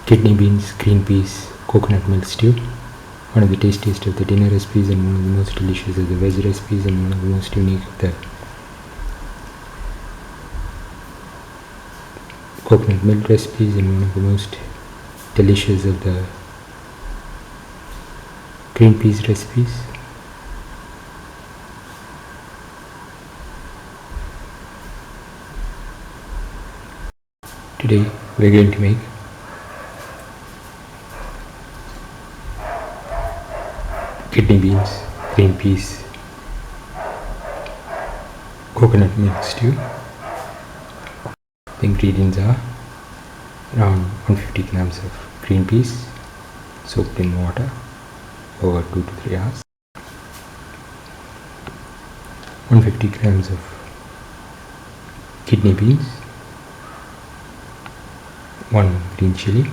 kidney beans, green peas, coconut milk stew. One of the tastiest of the dinner recipes and one of the most delicious of the veg recipes and one of the most unique of the coconut milk recipes and one of the most delicious of the green peas recipes. Today we are going to make kidney beans, green peas, coconut milk stew. The ingredients are around 150 grams of green peas soaked in water over 2 to 3 hours, 150 grams of kidney beans, 1 green chilli,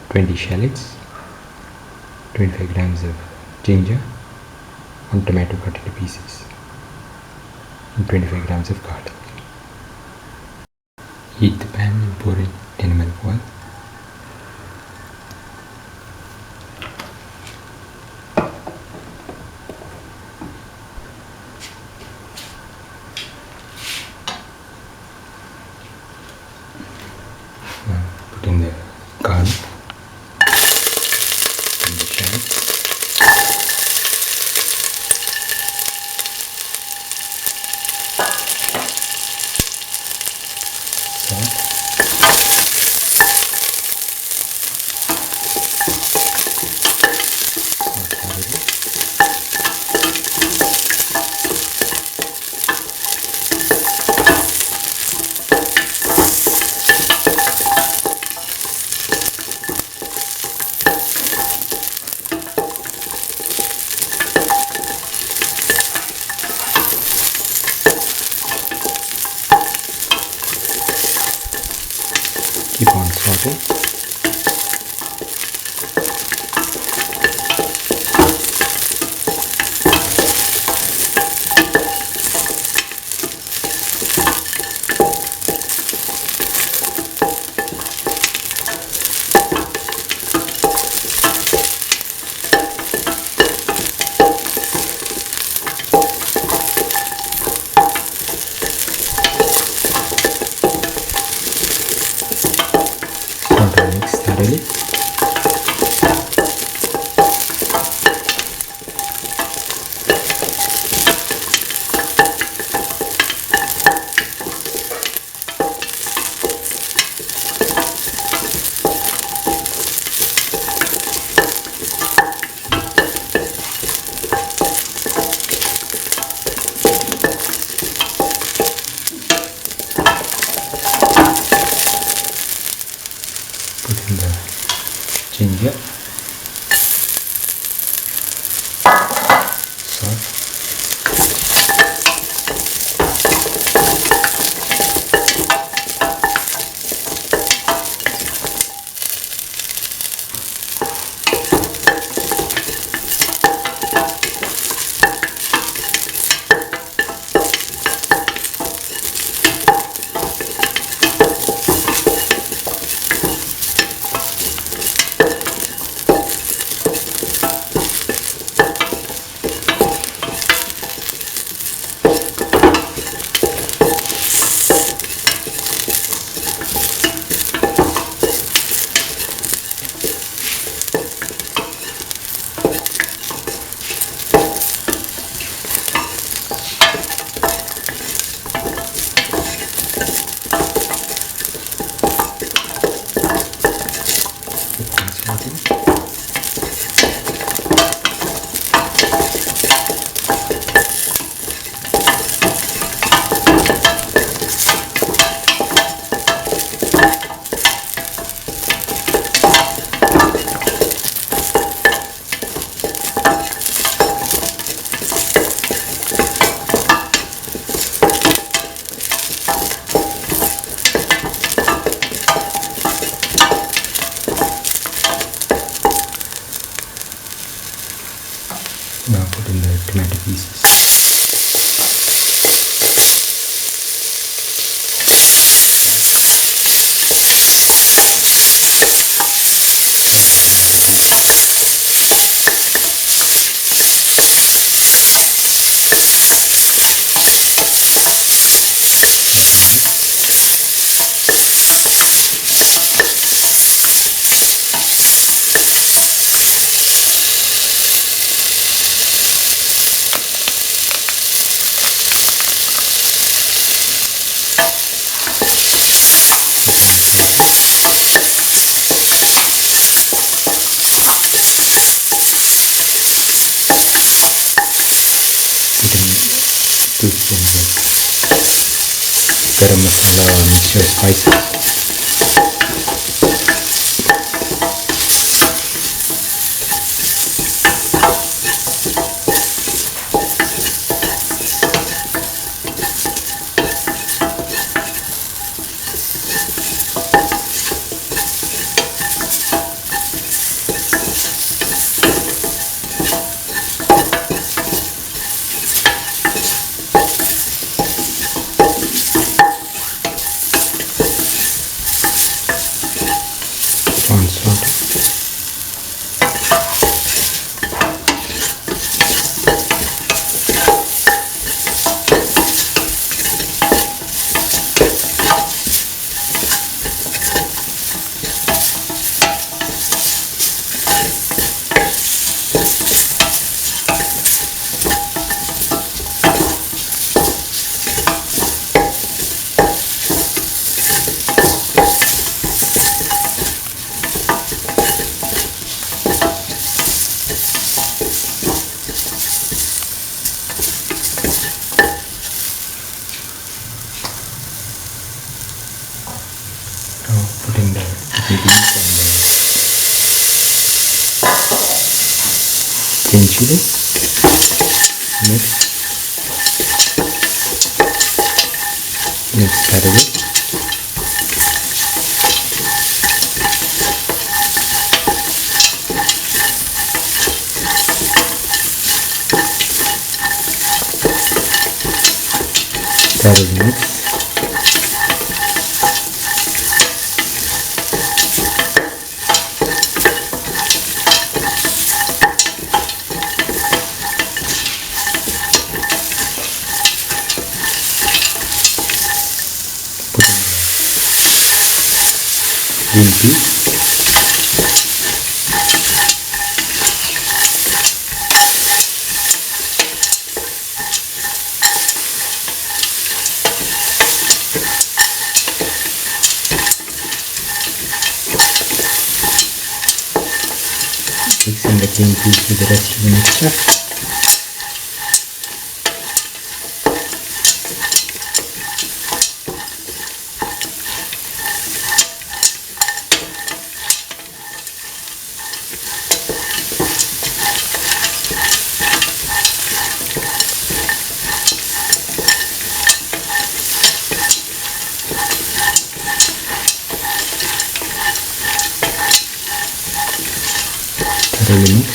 20 shallots, 25 grams of ginger, 1 tomato cut into pieces, and 25 grams of garlic. Heat the pan and pour in 10 ml of oil. Now put in the garlic and the shallots. Salt. Keep on sauteing. Mix thoroughly. Put in the ginger, salt, garam masala or mixture of spices. On saute. Put in the chillies and the green chili. Mix that away. That is mix. Green tea. Mixing the green peas with the rest of the mixture. Thoroughly mix.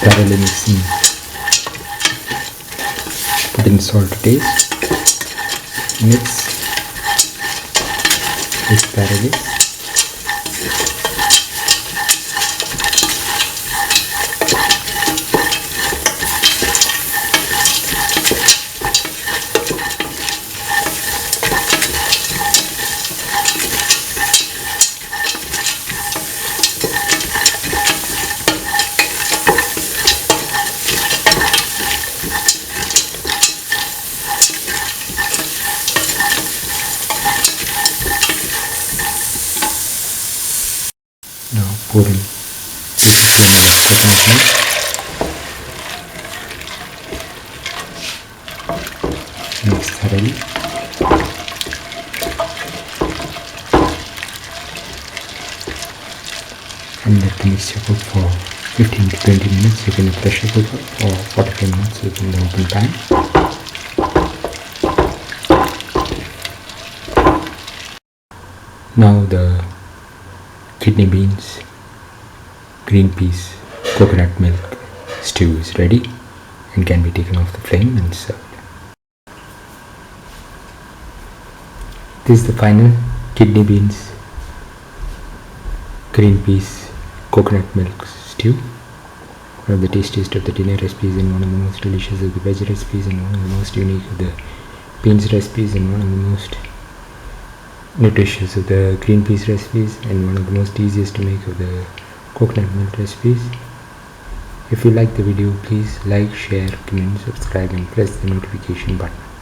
Thoroughly mixing. Put in salt to taste. Mix. Mix thoroughly. Now pour in coconut milk. Mix thoroughly. And let the mixture cook for 15 to 20 minutes within a pressure cooker or 45 minutes within the open pan. Now the kidney beans, green peas, coconut milk stew is ready and can be taken off the flame and served. This is the final kidney beans, green peas, coconut milk stew. One of the tastiest of the dinner recipes and one of the most delicious of the veg recipes and one of the most unique of the beans recipes and one of the most nutritious of the green peas recipes and one of the most easiest to make of the coconut milk recipes. If you like the video, please like, share, comment, subscribe and press the notification button.